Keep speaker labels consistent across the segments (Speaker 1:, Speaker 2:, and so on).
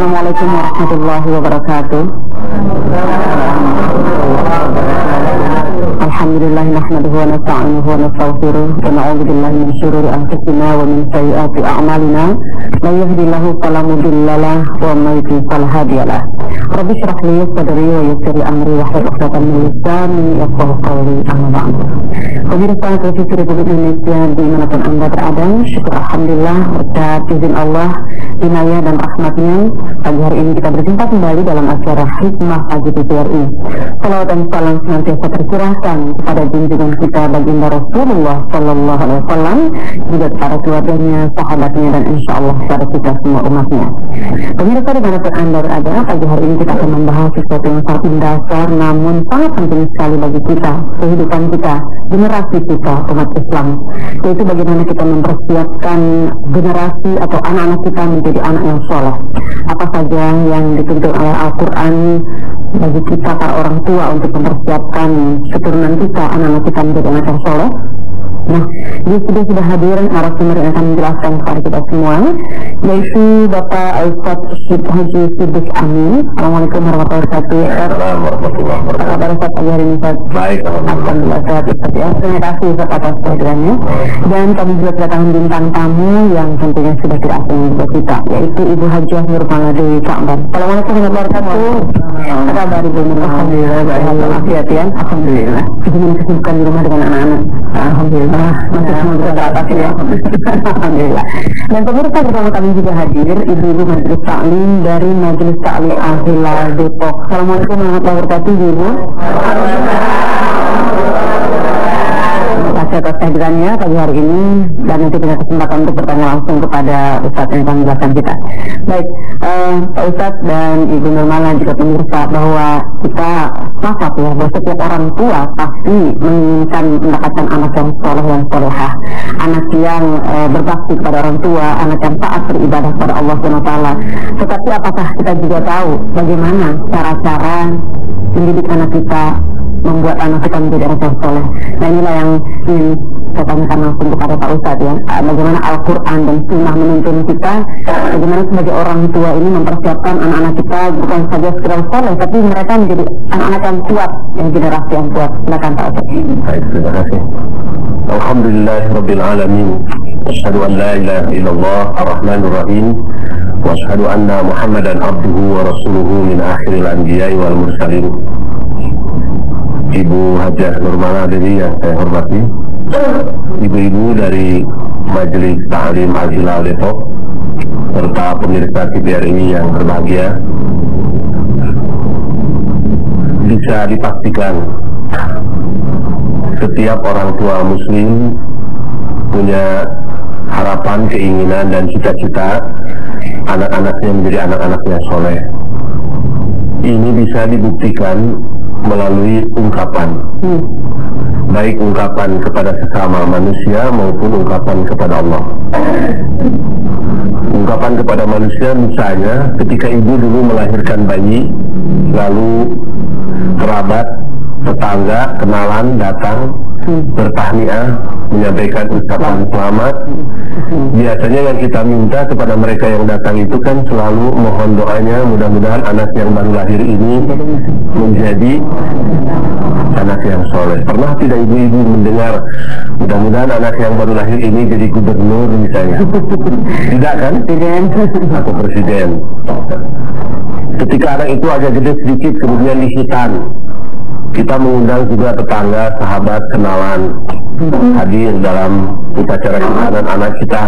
Speaker 1: Assalamualaikum warahmatullahi wabarakatuh. Alhamdulillah nahmaduhu wa nasta'inuhu wa nastaghfiruh wa na'udzu billahi min shururi anfusina wa min sayyiati a'malina. May yahdihillahu fala mudilla lahu wa may yudlil fala hadiya lahu. Rabbi shrah li sadri wa yassir li amri wahlul 'uqdatam min lisani yafqahu qawli. Amma ba'd. Pemirsa televisi Republik Indonesia dimanapun Anda berada, syukur alhamdulillah berkat izin Allah, inayah dan rahmatnya, pagi hari ini kita berjumpa kembali dalam acara Hikmah Pagi TVRI. Salawat dan salam senantiasa tercurahkan kepada junjungan kita baginda Rasulullah Sallallahu Alaihi Wasallam, juga para keluarganya, sahabatnya, dan insya Allah kepada kita semua umatnya. Pemirsa dimanapun Anda berada, pagi hari ini kita akan membahas sesuatu yang sangat mendasar namun sangat penting sekali bagi kita, kehidupan kita, generasi kita, umat Islam, yaitu bagaimana kita mempersiapkan generasi atau anak-anak kita menjadi anak yang soleh. Apa saja yang dituntut oleh Al-Quran bagi kita para orang tua untuk mempersiapkan keturunan kita, anak-anak kita menjadi anak yang soleh. Nah, di studio sudah hadir narasumber yang akan menjelaskan kepada kita semua, yaitu Bapak Ustadz Syed Haji Siddiq Amin. Assalamualaikum warahmatullahi wabarakatuh.
Speaker 2: Warahmatullahi wabarakatuh.
Speaker 1: Apa kabar Ustadz pagi hari ini Ustadz?
Speaker 2: Baik,
Speaker 1: alhamdulillah sehat Ustadz ya. Terima kasih Ustadz atas kehadirannya. Dan kami juga kedatangan bintang tamu yang tentunya sudah tidak asing buat kita, yaitu Ibu Hajah Nurmala Dewi Ka'ban. Assalamualaikum warahmatullahi wabarakatuh. Apa kabar Ibu Nurmala? Alhamdulillah baik. Alhamdulillah ya. Alhamdulillah. Gimana kesibukan di rumah dengan anak-anak? Alhamdulillah. Masih semua bisa teratas ya. Alhamdulillah. Dan pemirsa bersama kami juga hadir Ibu-Ibu Majelis Taklim dari Majelis Taklim Al-Hilal Depok. Assalamualaikum warahmatullahi wabarakatuh Ibu. Terima kasih atas kehadirannya pagi hari ini, dan nanti punya kesempatan untuk bertanya langsung kepada Ustadz yang akan menjelaskan kita. Baik, Pak Ustadz dan Ibu Nurmala juga pemirsa, bahwa kita sepakat ya bahwa setiap orang tua pasti menginginkan mendapatkan anak yang soleh dan solehah, anak yang berbakti kepada orang tua, anak yang taat beribadah kepada Allah SWT. Tetapi apakah kita juga tahu bagaimana cara-cara mendidik anak kita, membuat anak kita menjadi anak yang soleh? Nah, inilah yang ingin saya tanyakan langsung kepada Pak Ustadz ya. Bagaimana Al-Quran dan Sunnah menuntun kita, bagaimana sebagai orang tua ini mempersiapkan anak-anak kita bukan saja sekedar soleh, tapi mereka menjadi anak-anak yang kuat, yang generasi yang kuat. Silakan Pak Ustadz.
Speaker 2: Baik, terima kasih. Alhamdulillah Rabbil Alamin. Asyhadu an la ilaha illallah ar-Rahmanur Rahim. Wa asyhadu anna Muhammadan abduhu wa rasuluhu min akhiril anbiya'i wal mursalin. Ibu Hajah Nurmala Dewi yang saya hormati, ibu-ibu dari Majelis Taklim Al-Hilal Depok, serta pemirsa TVRI yang berbahagia, bisa dipastikan setiap orang tua muslim punya harapan, keinginan, dan cita-cita anak-anaknya menjadi anak-anak yang soleh. Ini bisa dibuktikan melalui ungkapan, baik ungkapan kepada sesama manusia maupun ungkapan kepada Allah. Ungkapan kepada manusia misalnya ketika ibu dulu melahirkan bayi, lalu kerabat, tetangga, kenalan datang bertahniah, menyampaikan ucapan selamat. Biasanya yang kita minta kepada mereka yang datang itu kan selalu mohon doanya, mudah-mudahan anak yang baru lahir ini menjadi anak yang soleh. Pernah tidak ibu-ibu mendengar, mudah-mudahan anak yang baru lahir ini jadi gubernur misalnya? Tidak kan? Atau presiden. Ketika anak itu agak gede sedikit kemudian lihitan, kita mengundang juga tetangga, sahabat, kenalan hadir dalam upacara hitanan anak kita.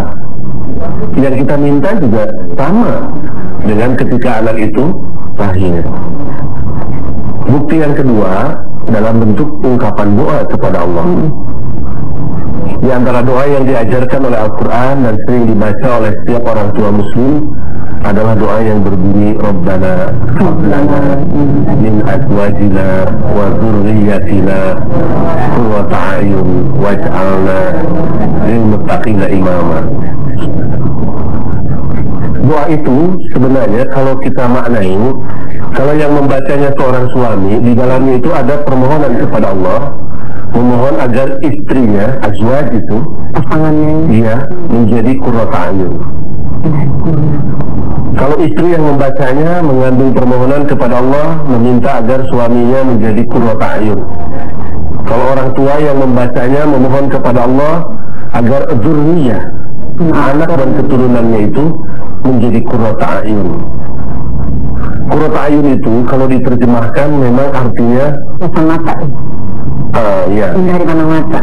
Speaker 2: Yang kita minta juga sama dengan ketika anak itu lahir. Bukti yang kedua dalam bentuk ungkapan doa kepada Allah. Di antara doa yang diajarkan oleh Al-Quran dan sering dibaca oleh setiap orang tua muslim adalah doa yang berbunyi Rabbana hab lana min azwajina wa dzurriyyatina qurrata a'yun waj'alna lil muttaqina imama. Doa itu sebenarnya kalau kita maknai, kalau yang membacanya seorang suami, di dalamnya itu ada permohonan kepada Allah, memohon agar istrinya, azwaj itu, pasangannya, dia menjadi qurrata a'yun. Kalau Kalau istri yang membacanya mengandung permohonan kepada Allah meminta agar suaminya menjadi qurrata a'yun. Kalau orang tua yang membacanya memohon kepada Allah agar dzurriyyah, anak dan keturunannya itu menjadi qurrata a'yun. Qurrata a'yun itu kalau diterjemahkan memang artinya
Speaker 1: mata.
Speaker 2: Ya.
Speaker 1: Dari mana mata?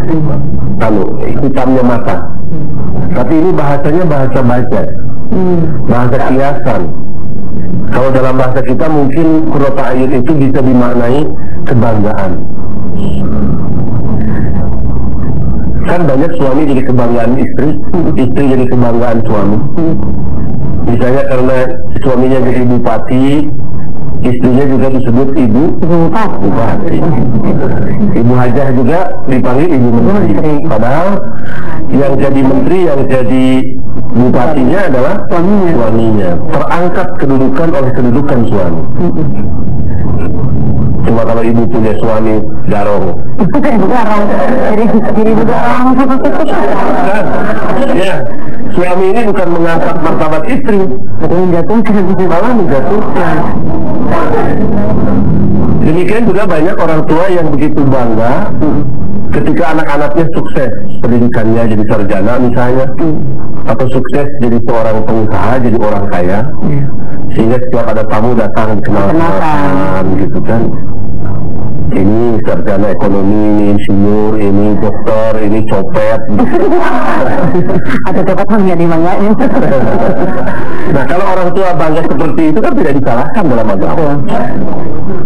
Speaker 2: Hitamnya mata. Tapi ini bahasanya bahasa baca, bahasa kiasan. Kalau dalam bahasa kita mungkin qurrata a'yun itu bisa dimaknai kebanggaan. Kan banyak suami jadi kebanggaan istri, istri jadi kebanggaan suami. Misalnya karena suaminya jadi bupati, istrinya juga disebut ibu bupati. Ibu hajah juga dipanggil ibu menteri. Padahal yang jadi menteri, yang jadi bupatinya adalah suaminya. Terangkat kedudukan oleh kedudukan suami. Cuma kalau ibu punya suami garong.
Speaker 1: Jadi ibu garong.
Speaker 2: Ya, suami ini bukan mengangkat martabat istri, malah menjatuhkan. Demikian juga banyak orang tua yang begitu bangga ketika anak-anaknya sukses pendidikannya jadi sarjana misalnya, atau sukses jadi seorang pengusaha, jadi orang kaya, sehingga setiap ada tamu datang dikenalkan gitu kan. Ini sarjana ekonomi, ini insinyur, ini dokter, ini copet.
Speaker 1: Atau copet nggak dibanggain.
Speaker 2: Nah, kalau orang tua bangga seperti itu kan tidak disalahkan dalam agama.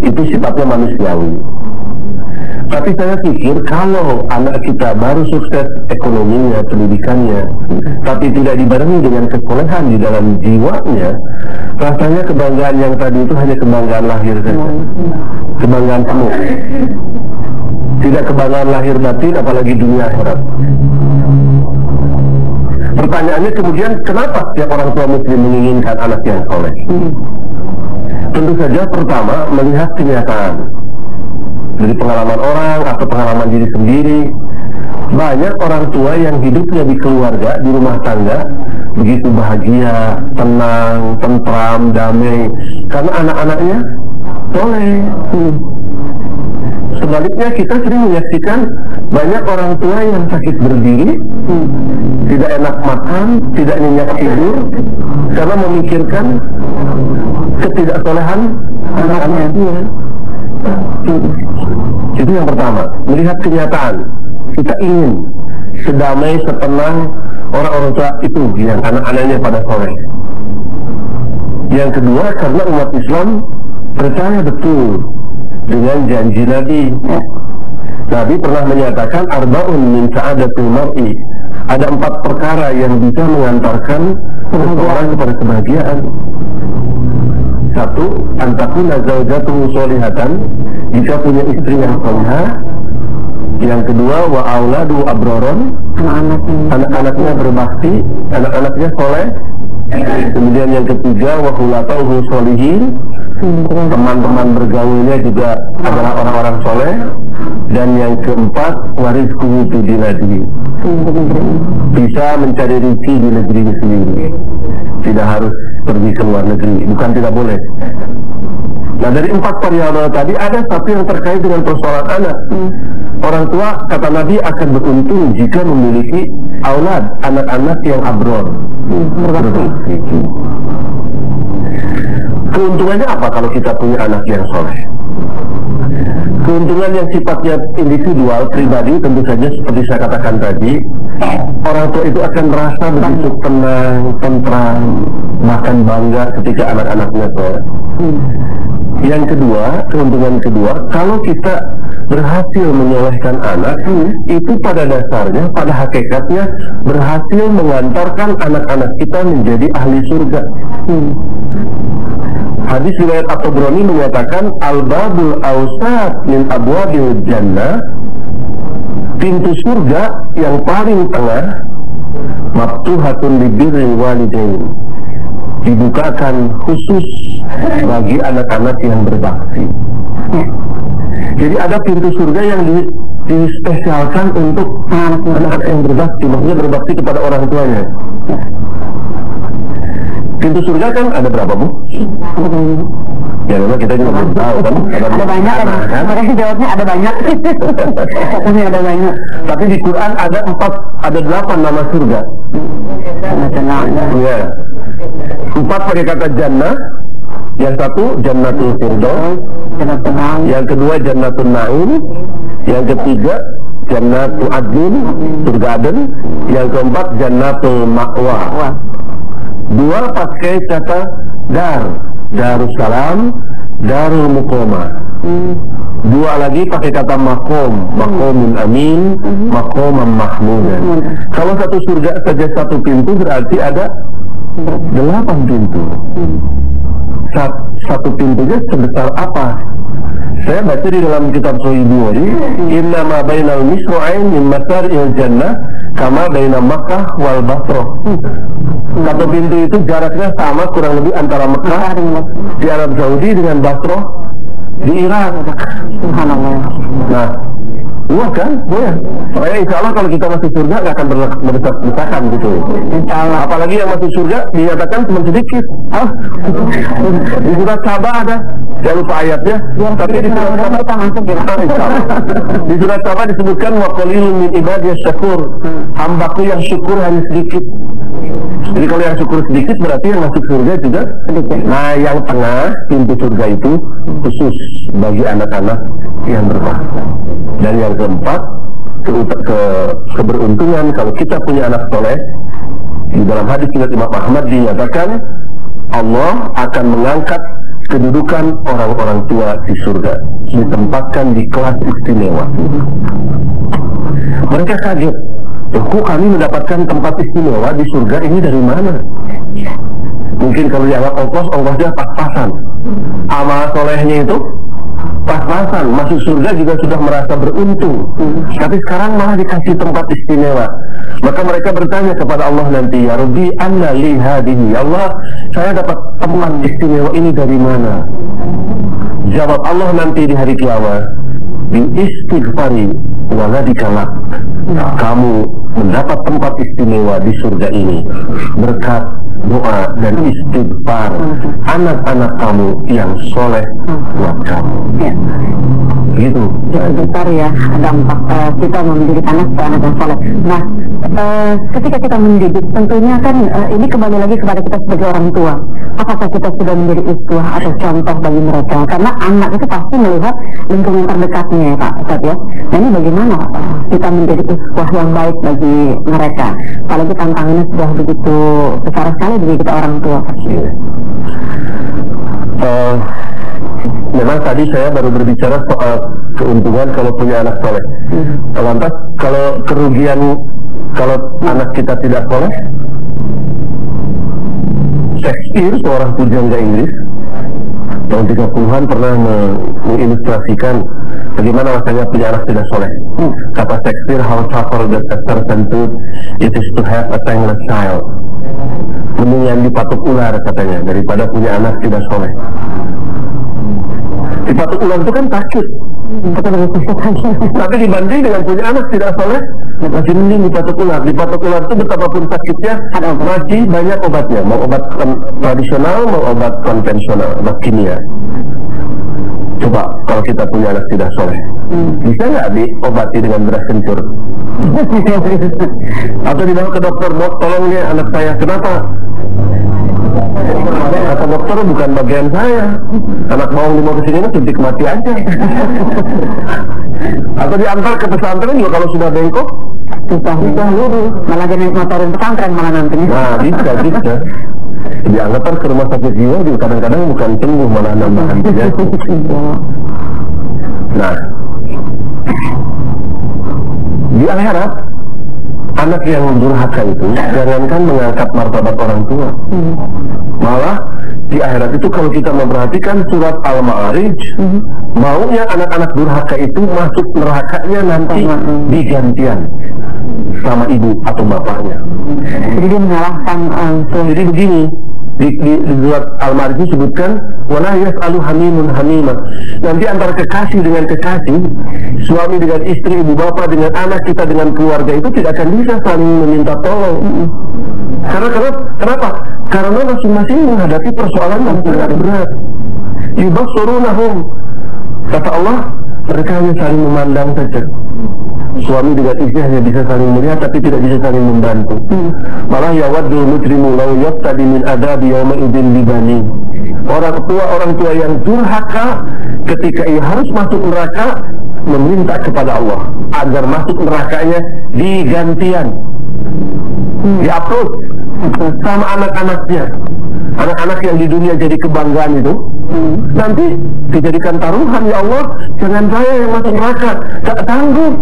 Speaker 2: Itu sifatnya manusiawi. Tapi saya pikir kalau anak kita baru sukses ekonominya, pendidikannya, tapi tidak dibarengi dengan kesolehan di dalam jiwanya, rasanya kebanggaan yang tadi itu hanya kebanggaan lahir saja, kebanggaan penuh, tidak kebanggaan lahir batin, apalagi dunia akhirat. Pertanyaannya kemudian, kenapa setiap orang tua muslim menginginkan anak yang soleh? Tentu saja pertama melihat kenyataan dari pengalaman orang atau pengalaman diri sendiri. Banyak orang tua yang hidupnya di keluarga, di rumah tangga begitu bahagia, tenang, tentram, damai karena anak-anaknya soleh. Sebaliknya kita sering menyaksikan banyak orang tua yang sakit berdiri, tidak enak makan, tidak nyenyak tidur karena memikirkan ketidaksolehan anak-anaknya. Itu yang pertama, melihat kenyataan. Kita ingin sedamai, setenang orang-orang tua itu yang anak-anaknya pada soleh. Yang kedua, karena umat Islam percaya betul dengan janji Nabi. Nabi pernah menyatakan arba'un min sa'adatul mar'i. Ada 4 perkara yang bisa mengantarkan seseorang kepada kebahagiaan. 1. Antakuna zaujatuhu sholihatan, jika punya istri yang salihah. Yang kedua, wa auladu abroron, anak-anaknya berbakti, anak-anaknya soleh. Kemudian yang ketiga, wa hulatauhu sholihin, teman-teman bergaulnya juga adalah orang-orang soleh. Dan yang keempat, warizquhu fi dinadihi, bisa mencari rezeki di negerinya sendiri, tidak harus pergi ke luar negeri, bukan tidak boleh. Nah, dari 4 variabel tadi ada satu yang terkait dengan persoalan anak. Orang tua, kata Nabi, akan beruntung jika memiliki aulad, anak-anak yang abror, berbakti. Keuntungannya apa kalau kita punya anak yang soleh? Keuntungan yang sifatnya individual, pribadi, tentu saja seperti saya katakan tadi, orang tua itu akan merasa begitu tenang, tentram, bahkan bangga ketika anak-anaknya soleh. Yang kedua, keuntungan kedua, kalau kita berhasil menyolehkan anak, itu pada dasarnya, pada hakikatnya berhasil mengantarkan anak-anak kita menjadi ahli surga. Hadis riwayat At-Tabrani menyatakan al-babul awsat min abwabil jannah, pintu surga yang paling tengah, maftuhatun libirri walidain, dibukakan khusus bagi anak-anak yang berbakti. Jadi ada pintu surga yang dispesialkan untuk anak-anak yang berbakti, maksudnya berbakti kepada orang tuanya. Pintu surga kan ada berapa, Bu? Ya memang kita juga belum tahu kan.
Speaker 1: Ada banyak kan? Mereka jawabnya ada banyak. Katanya ada banyak.
Speaker 2: Tapi di Quran ada 8 nama surga. Ya. 4 pakai kata jannah. Yang satu Jannatul Firdaus, yang kedua Jannatul Naim, yang ketiga Jannatul Adnin, surga Aden, yang keempat Jannatul Ma'wa. 2 pakai kata Darussalam, Darul Muqamah. 2 lagi pakai kata Maqamun Amin, Maqaman Mahmudan. Kalau satu surga saja 1 pintu berarti ada 8 pintu. Satu pintunya sebesar apa? Saya baca di dalam kitab Sahih Bukhari, inna ma bainal misra'ain min masar'il jannah kama baina Makkah wal Basrah. Satu pintu itu jaraknya sama kurang lebih antara Mekah di Arab Saudi dengan Basrah di Irak. Subhanallah. Nah, luas kan? Boleh. Makanya insya Allah kalau kita masuk surga nggak akan berdesak-desakan gitu. Insya Allah. Apalagi yang masuk surga dinyatakan cuma sedikit. Di surat Sabah ada, jangan lupa ayatnya. Tapi di surat Sabah kita masuk ya. Di surat Sabah disebutkan wa qalilun min ibadiyas syakur. Hambaku yang syukur hanya sedikit. Jadi kalau yang syukur sedikit berarti yang masuk surga juga sedikit. Nah, yang tengah pintu surga itu khusus bagi anak-anak yang berbakti. Dan yang keempat, keberuntungan kalau kita punya anak soleh. Di dalam hadis riwayat Imam Ahmad dinyatakan Allah akan mengangkat kedudukan orang-orang tua di surga, ditempatkan di kelas istimewa. Mereka kaget, kok kami mendapatkan tempat istimewa di surga ini dari mana? Mungkin kalau dianggap ongkosnya pas-pasan. Amal solehnya itu pas-pasan, masuk surga juga sudah merasa beruntung. Tapi sekarang malah dikasih tempat istimewa. Maka mereka bertanya kepada Allah nanti, ya Rabbi anna li hadihi, ya Allah, saya dapat tempat istimewa ini dari mana? Jawab Allah nanti di hari kiamat, bi istighfari waladika, kamu mendapat tempat istimewa di surga ini berkat doa dan istighfar anak-anak kamu yang soleh buat kamu. Gitu.
Speaker 1: Besar ya dampak kita mendidik anak yang soleh. Nah, ketika kita mendidik, tentunya kan ini kembali lagi kepada kita sebagai orang tua. Apakah kita sudah menjadi uswah atau contoh bagi mereka? Karena anak itu pasti melihat lingkungan terdekatnya ya Pak Ustaz ya. Nah, ini bagaimana kita menjadi uswah yang baik bagi mereka? Apalagi tantangannya sudah begitu besar sekali bagi kita orang tua.
Speaker 2: Memang tadi saya baru berbicara soal keuntungan kalau punya anak soleh. Lantas kalau kerugian kalau anak kita tidak soleh, Shakespeare, seorang pujangga Inggris tahun 30-an pernah mengilustrasikan bagaimana rasanya punya anak tidak soleh. Kata Shakespeare, how tougher that a servanthood it is to have a thankless child. Mendingan dipatuk ular katanya daripada punya anak tidak soleh. Dipatuk ular itu kan sakit, tapi dibanding dengan punya anak tidak soleh, masih mending dipatuk ular. Dipatuk ular itu betapapun sakitnya, masih banyak obatnya. Mau obat tradisional, mau obat konvensional, obat kimia. Coba kalau kita punya anak tidak soleh, bisa nggak diobati dengan beras kencur? Atau dibawa ke dokter, dok tolong nih anak saya, kenapa? Kata dokter, bukan bagian saya. Anak bawang dibawa ke sini suntik mati aja. Atau diantar ke pesantren juga kalau sudah bengkok susah lurus, malah jadi motorin pesantren malah nantinya. Nah, bisa. Diantar ke rumah sakit jiwa juga kadang-kadang bukan sembuh, malah nambahan penyakit. Nah, di akhirat anak yang durhaka itu jangankan mengangkat martabat orang tua, malah di akhirat itu kalau kita memperhatikan surat Al-Ma'arij, maunya anak-anak durhaka itu masuk nerakanya nanti digantian sama ibu atau bapaknya.
Speaker 1: Jadi dia menyalahkan.
Speaker 2: Jadi begini, di surat Al-Ma'arij disebutkan wala yas'alu hamimun hamima. Nanti antara kekasih dengan kekasih, suami dengan istri, ibu bapak dengan anak, kita dengan keluarga itu tidak akan bisa saling meminta tolong. Kenapa? Karena masing-masing menghadapi persoalan yang sangat berat. Yubassurunahum, kata Allah, mereka hanya saling memandang saja. Suami dengan istri hanya bisa saling melihat, tapi tidak bisa saling membantu. Malah yawaddul mujrimu law yaftadi min adabi yawma idzin libani. Orang tua yang durhaka ketika ia harus masuk neraka meminta kepada Allah agar masuk nerakanya digantian, diupload sama anak-anaknya. Anak-anak yang di dunia jadi kebanggaan itu nanti dijadikan taruhan. Ya Allah, jangan saya yang masuk neraka, tak sanggup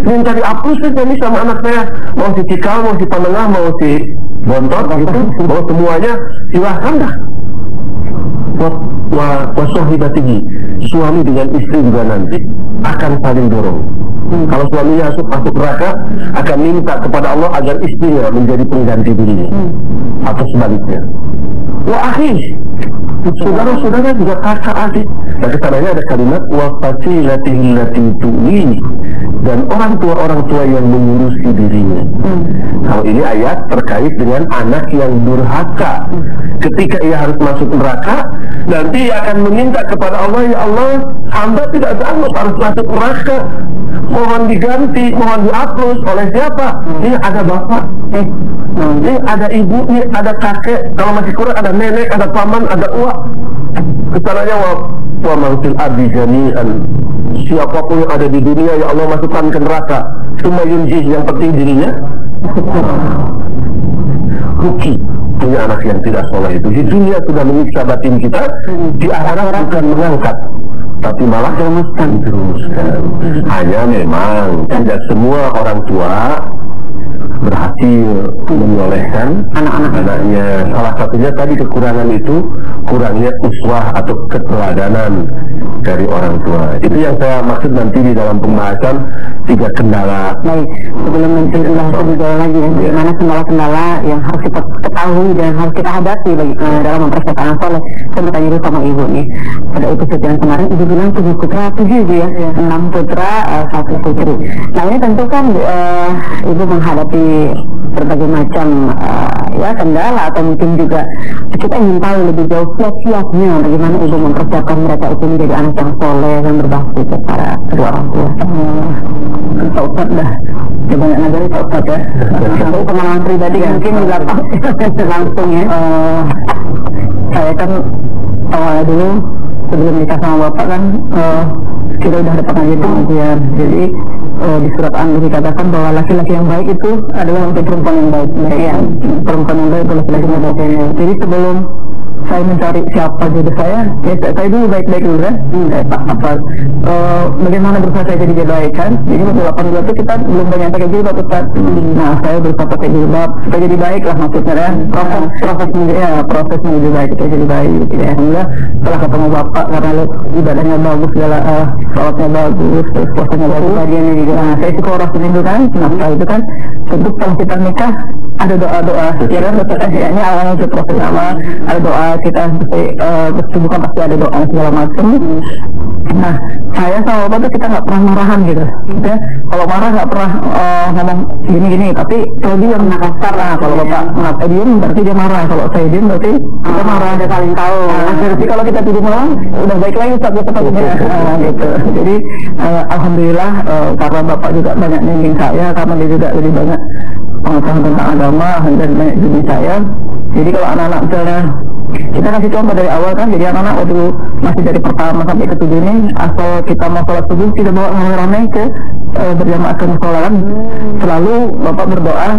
Speaker 2: minta dihapus jadi sama anak saya. Mau si Cikal, mau si Panengah, mau si Bontot gitu, mau semuanya silahkan dah. Wasohibatihi, suami dengan istri juga nanti akan saling dorong. Kalau suaminya masuk neraka, akan minta kepada Allah agar istrinya menjadi pengganti dirinya, atau sebaliknya. Wa akhi, saudara-saudara juga kakak adik. Dan kesananya ada kalimat wa fasilatihi allati tu'li, dan orang tua yang mengurusi dirinya. Kalau ini ayat terkait dengan anak yang durhaka. Ketika ia harus masuk neraka, nanti ia akan meminta kepada Allah, ya Allah, hamba tidak sanggup harus masuk neraka, mohon diganti, mohon dihapus. Oleh siapa? Ini ada bapak, ini ada ibu, ini ada kakek, kalau masih kurang ada nenek, ada paman, ada uak. Kesananya wa mangsil abi jami'an, siapapun yang ada di dunia, ya Allah, masukkan ke neraka. Cuma yunjih, yang penting dirinya rugi. Punya anak yang tidak soleh itu di dunia sudah menyiksa batin kita, di akhirat bukan mengangkat, tapi malah teruskan. Hanya memang tidak semua orang tua berhasil menyolehkan anak-anaknya. Salah satunya tadi kekurangan itu, kurangnya uswah atau keteladanan dari orang tua. Itu yang saya maksud nanti di dalam pembahasan 3 kendala.
Speaker 1: Baik, sebelum nanti bahas lebih jauh lagi ya, bagaimana kendala-kendala yang harus kita ketahui dan harus kita hadapi dalam mempersiapkan anak soleh. Saya bertanya dulu sama ibu nih, pada episode yang kemarin ibu bilang 7 putra 7 ya, 6 putra 1 putri. Nah ini tentu kan ibu menghadapi berbagai macam kendala, atau mungkin juga kita ingin tahu lebih jauh siap-siapnya bagaimana ibu mempersiapkan mereka itu menjadi anak yang soleh dan berbakti kepada kedua orang tua. Pak Ustadz dah banyak ngajari Pak Ustadz ya. Lalu pengalaman pribadi kan mungkin di langsung ya. Saya kan awalnya dulu sebelum nikah sama bapak kan kita udah ada pengajian. Jadi di surat An dikatakan bahwa laki-laki yang baik itu adalah untuk perempuan yang baik. Perempuan yang baik itu laki-laki yang baik. Jadi sebelum saya mencari siapa jodoh saya dulu baik-baik dulu kan. Bagaimana berusaha saya jadi baik kan. Jadi waktu 8 itu kita belum banyak pakai jilbab Ustaz. Nah saya berusaha pakai jilbab supaya jadi baik lah maksudnya ya. Proses menuju baik kita jadi baik gitu ya. Alhamdulillah setelah ketemu bapak, karena ibadahnya bagus, segala sholatnya bagus, terus puasanya bagus, bagiannya juga. Nah saya suka orang seminggu kan. Nah setelah itu kan tentu kalau kita nikah ada doa-doa ya kan. Ini awalnya itu proses awal, ada doa, kita bersubuh kan pasti ada doa segala macam. Nah saya sama bapak tuh kita nggak pernah marahan gitu ya. Kalau marah nggak pernah ngomong gini-gini, tapi kalau dia kasar, kalau bapak diem berarti dia marah, kalau saya diem berarti kita marah, ada saling tahu. Berarti kalau kita tidur malam udah baik lagi Ustaz gitu. Jadi alhamdulillah karena bapak juga banyak bimbing saya, karena dia juga lebih banyak pengetahuan tentang agama dan banyak bimbing saya. Jadi kalau anak-anak misalnya kita kasih contoh dari awal kan, jadi anak-anak waktu masih dari pertama sampai ke 7 ini, asal kita mau sholat subuh kita bawa ramai-ramai ke berjamaah ke musola kan. Selalu bapak berdoa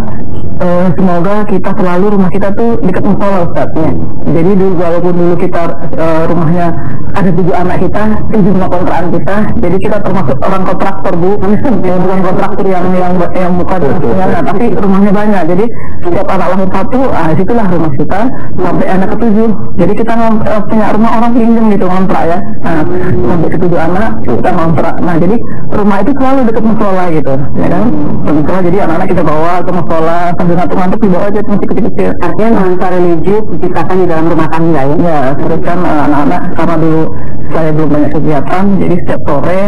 Speaker 1: semoga kita selalu rumah kita tuh dekat musola Ustaz ya. Jadi dulu walaupun dulu kita rumahnya ada 7 anak kita, 7 rumah kontrakan kita, jadi kita termasuk orang kontraktor Bu, bukan kontraktor yang bukan punya, tapi rumahnya banyak. Jadi setiap anak lahir 1, situlah rumah kita sampai anak ke-7. Jadi kita punya rumah orang pinjam gitu, ngontrak ya. Nah sampai ke 7 anak kita ngontrak. Nah jadi rumah itu selalu dekat musola gitu ya kan. Musola, jadi anak-anak kita bawa ke musola sambil ngantuk-ngantuk dibawa aja masih kecil-kecil. Artinya nuansa religi diciptakan di dalam rumah tangga ya. Ya terus kan anak-anak karena dulu saya belum banyak kegiatan, jadi setiap sore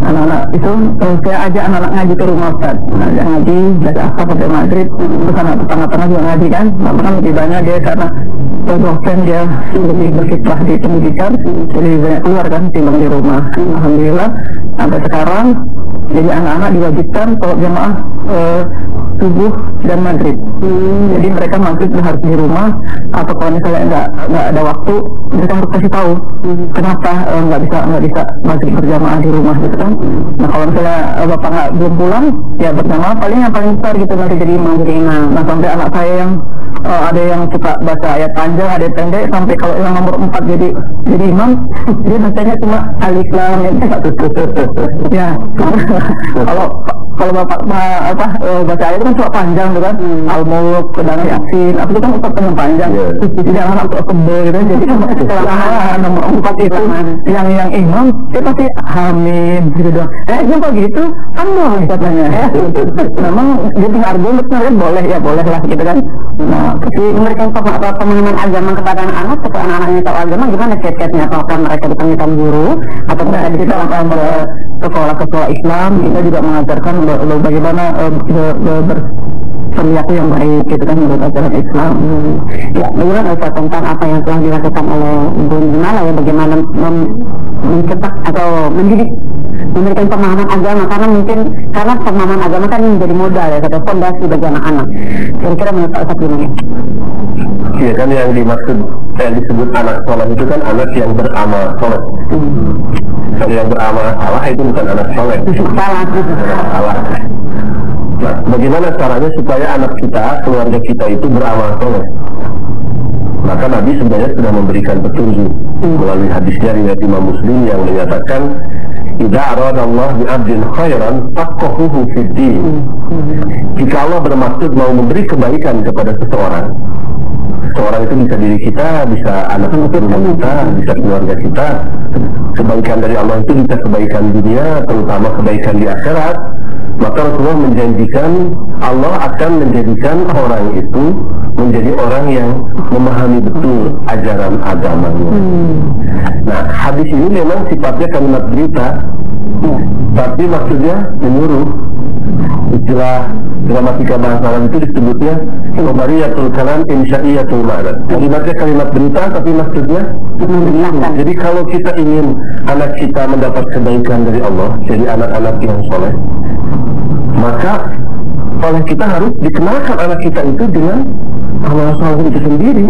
Speaker 1: anak-anak itu saya ajak anak-anak ngaji ke rumah Ustaz. Ajak ngaji, belajar asar sampai maghrib. Terus anak tetangga-tetangga juga ngaji kan. Maka kan lebih banyak dia karena dosen dia lebih berkiprah di pendidikan, jadi banyak keluar kan timbang di rumah. Alhamdulillah sampai sekarang jadi anak-anak diwajibkan kalau jamaah subuh dan maghrib. Jadi mereka maghrib harus di rumah, atau kalau misalnya nggak ada waktu mereka harus kasih tahu kenapa nggak bisa maghrib berjamaah di rumah gitu kan. Nah kalau misalnya bapak belum pulang ya berjamaah paling yang paling besar gitu nanti jadi imam. Nah sampai anak saya yang ada yang suka baca ayat panjang, ada yang pendek, sampai kalau yang nomor 4 jadi imam dia bacanya cuma alif lam mim ya. Kalau bapak baca ayat itu kan suka panjang tuh kan, Al-Mulk, dan Yasin, itu kan ustaz yang panjang. Jadi anak tuh kebel gitu. Jadi setelah nomor 4 itu yang imam dia pasti hamim gitu doang. Jumpa gitu kan doang katanya. Memang dia punya argumen sebenarnya boleh ya, boleh lah gitu kan. Nah, tapi memberikan pemahaman agama kepada anak-anak, supaya anak-anaknya tahu agama gimana kiat-kiatnya. Apakah mereka dipanggilkan guru atau mereka di dalam sekolah Islam, kita juga mengajarkan bagaimana berperilaku yang baik gitu kan menurut ajaran Islam. Ya, bagaimana Ustaz tentang apa yang telah dilakukan oleh Bun Mala ya, bagaimana mencetak atau mendidik, memberikan pemahaman agama, karena pemahaman agama kan menjadi modal ya, kata fondasi bagi anak-anak. Kira-kira menurut Ustaz gimana?
Speaker 2: Iya kan yang dimaksud yang disebut anak soleh itu kan anak yang beramal soleh. Kalau yang beramal salah itu bukan anak soleh. Salah. Nah, bagaimana caranya supaya anak kita, keluarga kita itu beramal soleh? Maka Nabi sebenarnya sudah memberikan petunjuk melalui hadisnya riwayat Imam Muslim yang menyatakan, "Idza arada Allah bi 'abdin khairan faqahuhu fid din." Jika Allah bermaksud mau memberi kebaikan kepada seseorang itu bisa diri kita, bisa anak rumah kita, bisa keluarga kita. Kebaikan dari Allah itu bisa kebaikan dunia, terutama kebaikan di akhirat. Maka Rasulullah menjanjikan Allah akan menjadikan orang itu menjadi orang yang memahami betul ajaran agamanya. Nah, hadis ini memang sifatnya kalimat berita, tapi maksudnya menyuruh. Istilah gramatika bahasa Arab itu disebutnya Qamariyatul kalam insya'iyatul ma'na. Kalimatnya kalimat berita tapi maksudnya menyuruh. Jadi kalau kita ingin anak kita mendapat kebaikan dari Allah, jadi anak-anak yang soleh, maka oleh kita harus dikenalkan anak kita itu dengan amal soleh itu sendiri,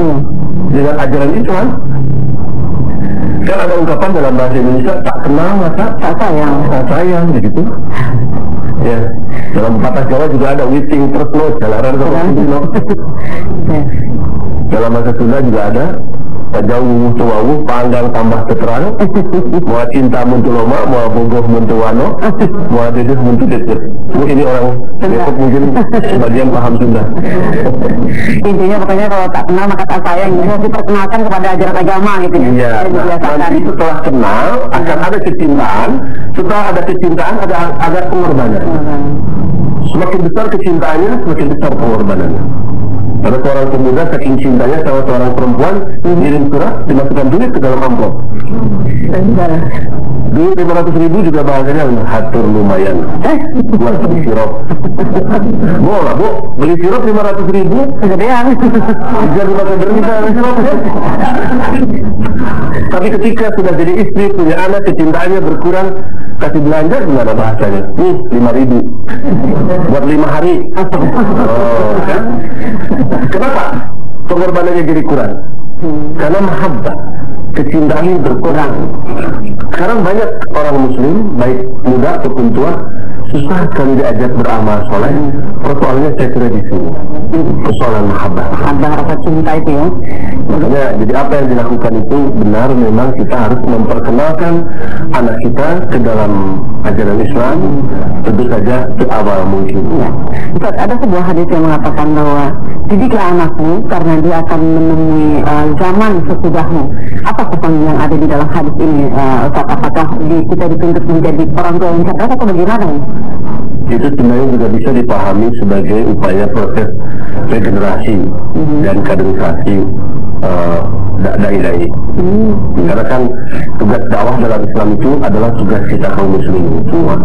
Speaker 2: dengan ajaran Islam. Kan ada ungkapan dalam bahasa Indonesia, tak kenal maka tak sayang begitu. Ya, dalam patah Jawa juga ada witing tresno jalaran kepala. Dalam bahasa Sunda juga ada jauh tuwawuh panggang tambah keterang, mau cinta muntu loma, mau bogoh muntu wano, mau dedeh muntu dedeh. Ini orang Depok mungkin sebagian paham Sunda.
Speaker 1: Intinya pokoknya kalau tak kenal maka tak sayang, harus diperkenalkan kepada ajaran agama gitu ya.
Speaker 2: Iya. Nanti setelah kenal akan ada kecintaan, setelah ada kecintaan ada pengorbanan. Semakin besar kecintaannya, semakin besar pengorbanannya. Karena seorang pemuda saking cintanya sama seorang perempuan, kirim surat, dimasukkan duit ke dalam amplop. Duit 500.000 juga bahasanya hatur lumayan. Buat beli sirup. Boleh bu, beli sirup 500.000 kegedean. Jadi pakai berita sirup ya. Tapi ketika sudah jadi istri, punya anak, kecintaannya berkurang, kasih belanja gimana bahasanya? Nih 5.000 buat 5 hari. Oh, kan? Kenapa pengorbanannya jadi kurang? Karena mahabbah, kecintaan berkurang. Sekarang banyak orang muslim, baik muda ataupun tua, susah sekali diajak beramal soleh. Persoalannya saya kira di sini, persoalan mahabbah,
Speaker 1: rasa cinta itu ya.
Speaker 2: Makanya jadi apa yang dilakukan itu benar, memang kita harus memperkenalkan anak kita ke dalam ajaran Islam, tentu saja seawal mungkin.
Speaker 1: Ya. Ustaz, ada sebuah hadis yang mengatakan bahwa didiklah anakmu karena dia akan menemui zaman sesudahmu. Apa pesan yang ada di dalam hadis ini, Ustaz? Apakah kita dituntut menjadi orang tua yang cerdas atau bagaimana?
Speaker 2: Itu sebenarnya juga bisa dipahami sebagai upaya proses regenerasi dan kaderisasi dai-dai. Karena kan tugas dakwah dalam Islam itu adalah tugas kita kaum muslimin semua.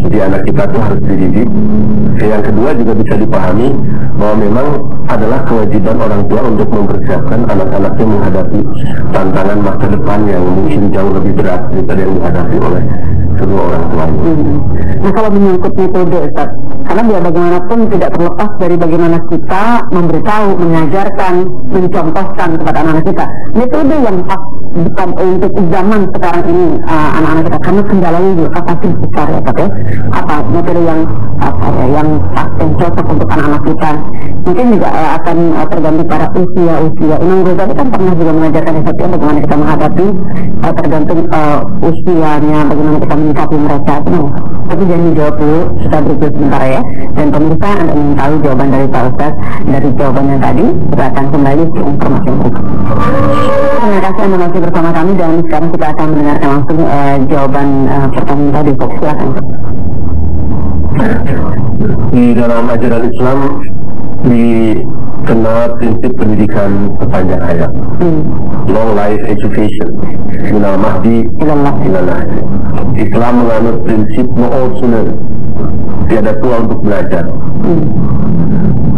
Speaker 2: Jadi anak kita tuh harus dididik. Yang kedua juga bisa dipahami bahwa memang adalah kewajiban orang tua untuk mempersiapkan anak-anaknya menghadapi tantangan masa depan yang mungkin jauh lebih berat daripada yang dihadapi oleh kedua orang tuanya.
Speaker 1: Nah, kalau menyangkut metode, Ustaz, karena biar bagaimanapun tidak terlepas dari bagaimana kita memberitahu, mengajarkan, mencontohkan kepada anak-anak kita. Metode yang pas untuk zaman sekarang ini anak-anak kita, karena kendalanya juga pasti besar ya, Pak ya. Apa metode yang yang pas, yang cocok untuk anak-anak kita? Mungkin juga akan tergantung pada usia. Imam Ghazali kan pernah juga mengajarkan ya, bagaimana kita menghadapi tergantung usianya, bagaimana kita menyikapi mereka. Tapi jangan dijawab dulu, kita berikut sebentar ya. Dan pemirsa, Anda ingin tahu jawaban dari Pak Ustaz dari jawabannya tadi, kita akan kembali ke informasi yang berikut. Terima kasih Anda masih bersama kami, dan sekarang kita akan mendengarkan langsung jawaban pertanyaan tadi. Silakan.
Speaker 2: Di dalam ajaran Islam dikenal prinsip pendidikan sepanjang hayat, long life education, minal mahdi ilallah. Islam menganut prinsip no sooner, tiada tua untuk belajar.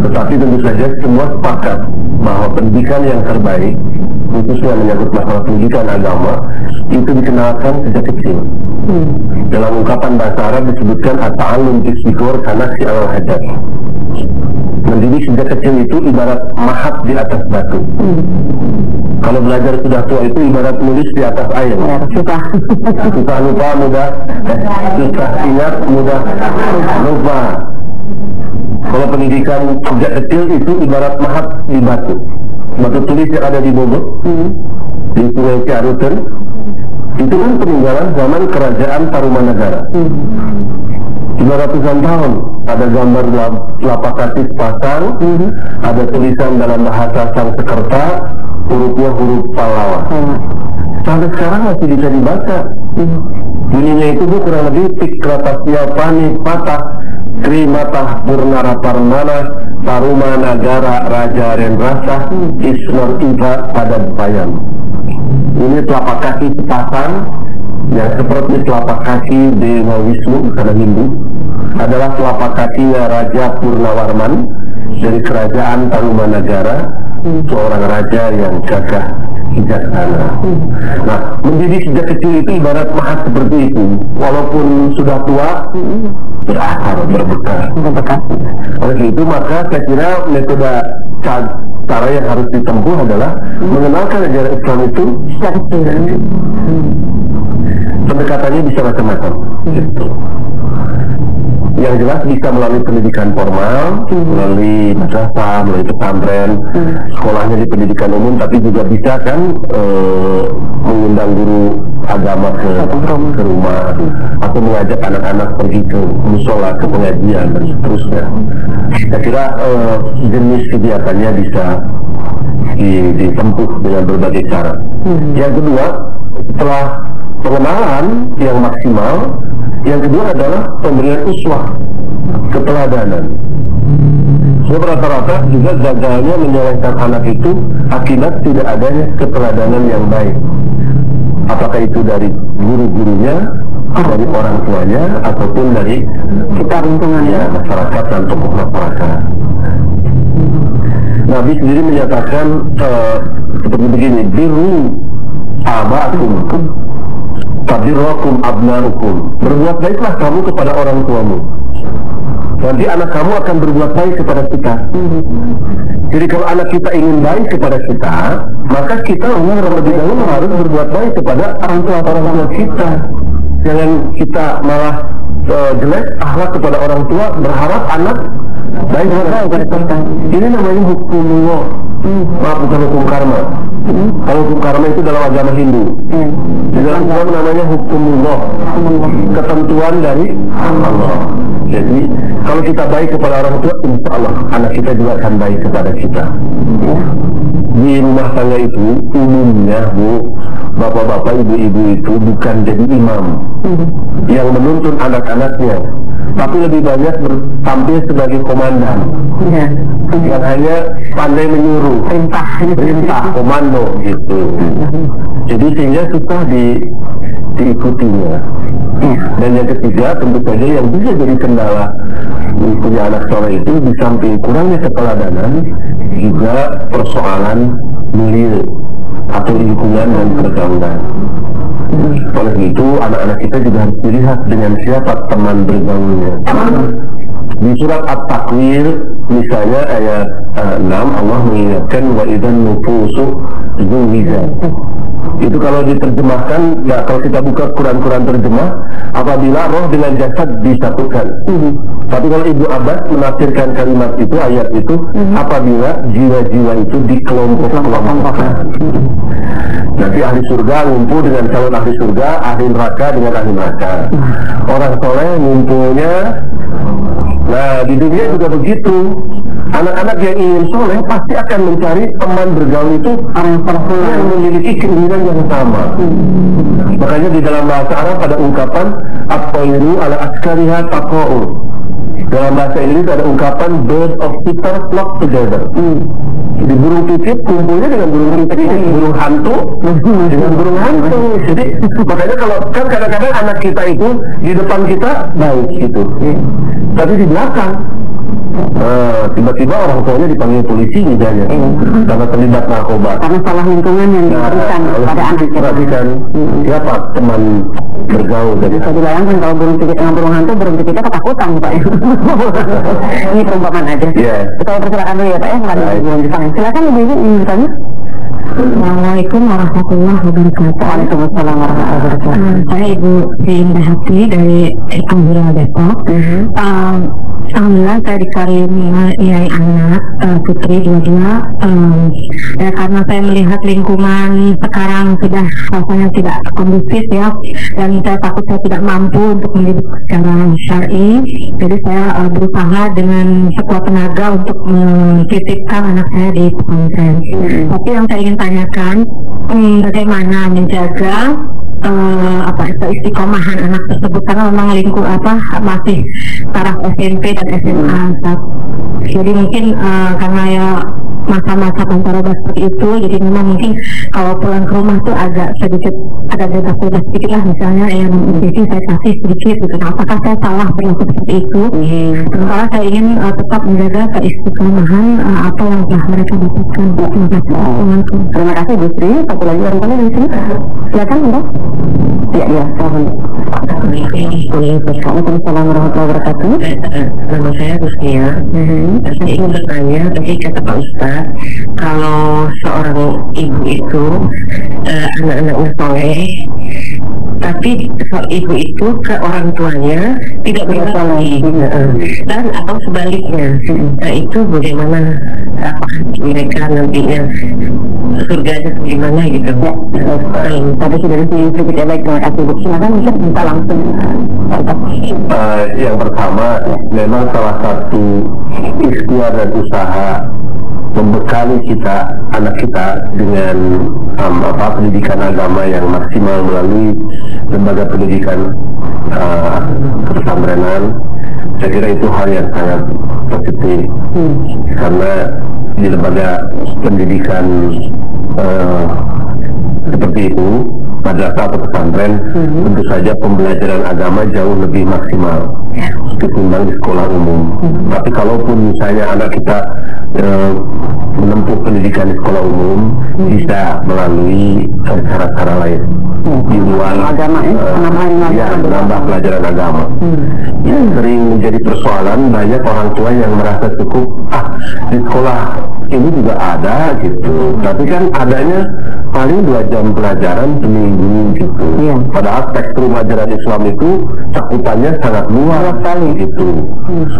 Speaker 2: Tetapi tentu saja semua sepakat bahwa pendidikan yang terbaik, khususnya menyangkut masalah pendidikan agama, itu dikenalkan sejak kecil. Dalam ungkapan bahasa Arab disebutkan at-ta'allum bis-sighar kanasi al-hajar. Mendidik sejak kecil itu ibarat mahat di atas batu. Kalau belajar sudah tua itu ibarat nulis di atas air. Susah lupa, mudah susah ingat, mudah lupa. Kalau pendidikan sejak kecil itu ibarat mahat di batu. Batu tulis yang ada di Bogor, di Sungai Ciaruten, itu kan peninggalan zaman kerajaan Tarumanagara. 200-an tahun ada gambar telapak kaki sepasang, ada tulisan dalam bahasa Sanskerta, hurufnya huruf Pallawa. Sampai sekarang masih bisa dibaca. Bunyinya itu kurang lebih Tikratasya Pani Patah Tri Matah Purnara Parmana Tarumanagara Raja Renrasa Isnor Iba pada Bayam. Ini telapak kaki sepasang yang seperti telapak kaki Dewa Wisnu karena Hindu, adalah telapak kakinya Raja Purnawarman dari kerajaan Tarumanagara, seorang raja yang gagah bijaksana. Nah, mendidik sejak kecil itu ibarat mahat seperti itu, walaupun sudah tua berakar, berbekas. Oleh itu maka saya kira metode cara yang harus ditempuh adalah mengenalkan ajaran Islam itu sejak kecil. Pendekatannya bisa macam-macam. Yang jelas bisa melalui pendidikan formal, melalui madrasah, melalui pesantren, sekolahnya di pendidikan umum, tapi juga bisa kan mengundang guru agama ke rumah, atau mengajak anak-anak pergi ke musola, ke pengajian dan seterusnya. Saya kira jenis kegiatannya bisa ditempuh dengan berbagai cara. Yang kedua, setelah pengenalan yang maksimal, yang kedua adalah pemberian uswah, keteladanan. Sebab rata-rata juga gagalnya menyelesaikan anak itu akibat tidak adanya keteladanan yang baik. Apakah itu dari guru-gurunya, dari orang tuanya, ataupun dari kita lingkungannya, masyarakat dan tokoh masyarakat. Nabi sendiri menyatakan seperti begini, biru abakum tabirrakum abnarukum. Berbuat baiklah kamu kepada orang tuamu, nanti anak kamu akan berbuat baik kepada kita. Jadi kalau anak kita ingin baik kepada kita, maka kita terlebih dahulu harus berbuat baik kepada orang tua kita. Jangan kita malah jelek akhlak kepada orang tua, berharap anak baik kepada kita. Ini namanya hukumullah. Maaf, bukan hukum karma. Kalau hukum karma itu dalam agama Hindu. Di dalam Islam namanya hukumullah, ketentuan dari Allah. Jadi kalau kita baik kepada orang tua, insya Allah anak kita juga akan baik kepada kita. Di rumah tangga itu umumnya, Bu, bapak-bapak, ibu-ibu itu bukan jadi imam yang menuntun anak-anaknya, tapi lebih banyak tampil sebagai komandan.
Speaker 1: Ya.
Speaker 2: Yang hanya pandai menyuruh, perintah, komando gitu. Jadi sehingga susah diikutinya. Dan yang ketiga tentu saja yang bisa jadi kendala punya anak soleh itu, di samping kurangnya keteladanan, juga persoalan milieu atau lingkungan dan pergaulan. Oleh itu anak-anak kita juga harus dilihat dengan siapa teman bergaulnya. Di surat At-Takwir misalnya ayat 6 Allah mengingatkan wa idzan nufusu zuwijat. Itu kalau diterjemahkan, ya kalau kita buka Quran terjemah, apabila roh dengan jasad disatukan. Tapi kalau Ibnu Abbas menafsirkan kalimat itu, ayat itu, apabila jiwa-jiwa itu dikelompok-kelompokkan. Nanti ahli surga ngumpul dengan calon ahli surga, ahli neraka dengan ahli neraka. Orang soleh ngumpulnya. Nah, di dunia juga begitu. Anak-anak yang ingin soleh pasti akan mencari teman bergaul itu orang yang memiliki keinginan yang sama. Makanya di dalam bahasa Arab ada ungkapan at-tayru ala askariha taqa'u. Dalam bahasa Inggris ada ungkapan bird of feather flock together. Jadi burung pipit kumpulnya dengan burung pipit, burung hantu dengan burung hantu. Jadi makanya kalau kan kadang-kadang anak kita itu di depan kita baik gitu, tapi di belakang tiba-tiba orang tuanya dipanggil polisi misalnya karena terlibat narkoba.
Speaker 1: Karena salah lingkungan yang diberikan pada anak kita.
Speaker 2: Perhatikan siapa teman bergaul. Jadi
Speaker 1: bisa dibayangkan kalau burung pipit dengan burung hantu, burung pipitnya ketakutan Pak ya. Ini perumpamaan aja. Kita persilakan dulu ya Pak ya, silakan Ibu ingin bertanya.
Speaker 3: Assalamualaikum warahmatullahi wabarakatuh.
Speaker 1: Waalaikumsalam warahmatullahi wabarakatuh.
Speaker 3: Saya Ibu Indah Hati dari Alhamdulillah Depok. Alhamdulillah saya dikaruniai anak putri dua-dua. Ya, karena saya melihat lingkungan sekarang sudah rasanya tidak kondusif ya, dan saya takut saya tidak mampu untuk mendidik secara syar'i. Jadi saya berusaha dengan sekuat tenaga untuk menitipkan anak saya di pesantren. Tapi yang saya ingin tanyakan, bagaimana menjaga istiqomahan anak tersebut, karena memang masih taraf SMP dan SMA. Jadi mungkin karena ya masa-masa pancaroba seperti itu, jadi memang mungkin kalau pulang ke rumah tuh agak sedikit ada beda sedikit lah, misalnya yang jadi saya kasih sedikit gitu. Nah, apakah saya salah berlaku seperti itu? Sementara saya ingin tetap menjaga keistiqomahan apa yang telah mereka dapatkan.
Speaker 1: Terima kasih Bu Sri. Satu lagi orang tanya di sini. Silakan Mbak. Iya, Waalaikumsalam warahmatullahi wabarakatuh.
Speaker 4: Nama saya Rusnia. Saya ingin bertanya, tadi kata Pak Ustaz, kalau seorang ibu itu anak-anaknya soleh, tapi ibu itu ke orang tuanya tidak berbakti, dan atau sebaliknya, itu bagaimana? Apakah mereka nantinya surganya bagaimana gitu?
Speaker 1: Tapi sudah sedikit ya, baik, terima kasih Bu. Silakan mungkin minta langsung.
Speaker 2: Yang pertama, memang salah satu ikhtiar dan usaha membekali anak kita dengan pendidikan agama yang maksimal melalui lembaga pendidikan pesantrenan. Saya kira itu hal yang sangat positif, karena di lembaga pendidikan seperti itu, madrasah atau pesantren, tentu saja pembelajaran agama jauh lebih maksimal ketimbang di sekolah umum. Tapi kalaupun misalnya anak kita menempuh pendidikan di sekolah umum, bisa melalui cara-cara lain di luar
Speaker 1: agama,
Speaker 2: menambah pelajaran agama. Yang sering menjadi persoalan, banyak orang tua yang merasa cukup di sekolah ini juga ada gitu, tapi kan adanya paling 2 jam pelajaran seminggu gitu. Padahal spektrum ajaran Islam itu cakupannya sangat luas sekali gitu.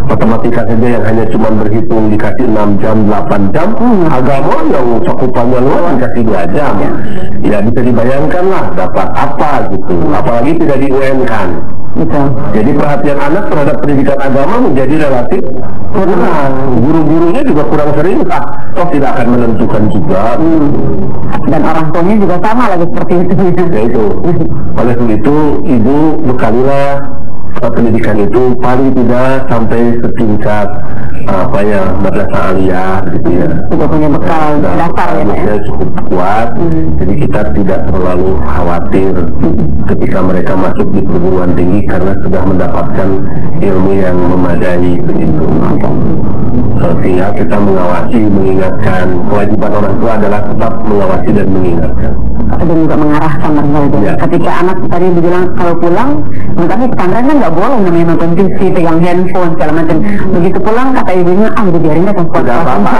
Speaker 2: Matematika saja yang hanya cuma berhitung dikasih 6 jam, 8 jam, agama yang cakupannya luas dikasih 2 jam. Ya bisa dibayangkan lah dapat apa gitu, apalagi tidak di UN kan. Jadi perhatian anak terhadap pendidikan agama menjadi relatif kurang. Guru-gurunya juga kurang serius, toh tidak akan menentukan juga.
Speaker 1: Dan orang tuanya juga sama lagi seperti itu.
Speaker 2: Ya itu. Oleh itu ibu bekalilah pendidikan itu paling tidak sampai setingkat madrasah aliyah gitu ya.
Speaker 1: Sudah punya bekal dasar ya, Pak ya.
Speaker 2: Cukup kuat, jadi kita tidak terlalu khawatir ketika mereka masuk di perguruan tinggi karena sudah mendapatkan ilmu yang memadai begitu. Sehingga kita mengawasi, mengingatkan. Kewajiban orang tua adalah tetap mengawasi dan mengingatkan.
Speaker 1: Dan juga mengarahkan mereka. Ya. Ketika anak tadi bilang kalau pulang, makanya pesantren kan nggak boleh namanya nonton TV, pegang handphone segala macam. Begitu pulang kata ibunya, udah biarin aja transport.
Speaker 2: Tidak apa-apa,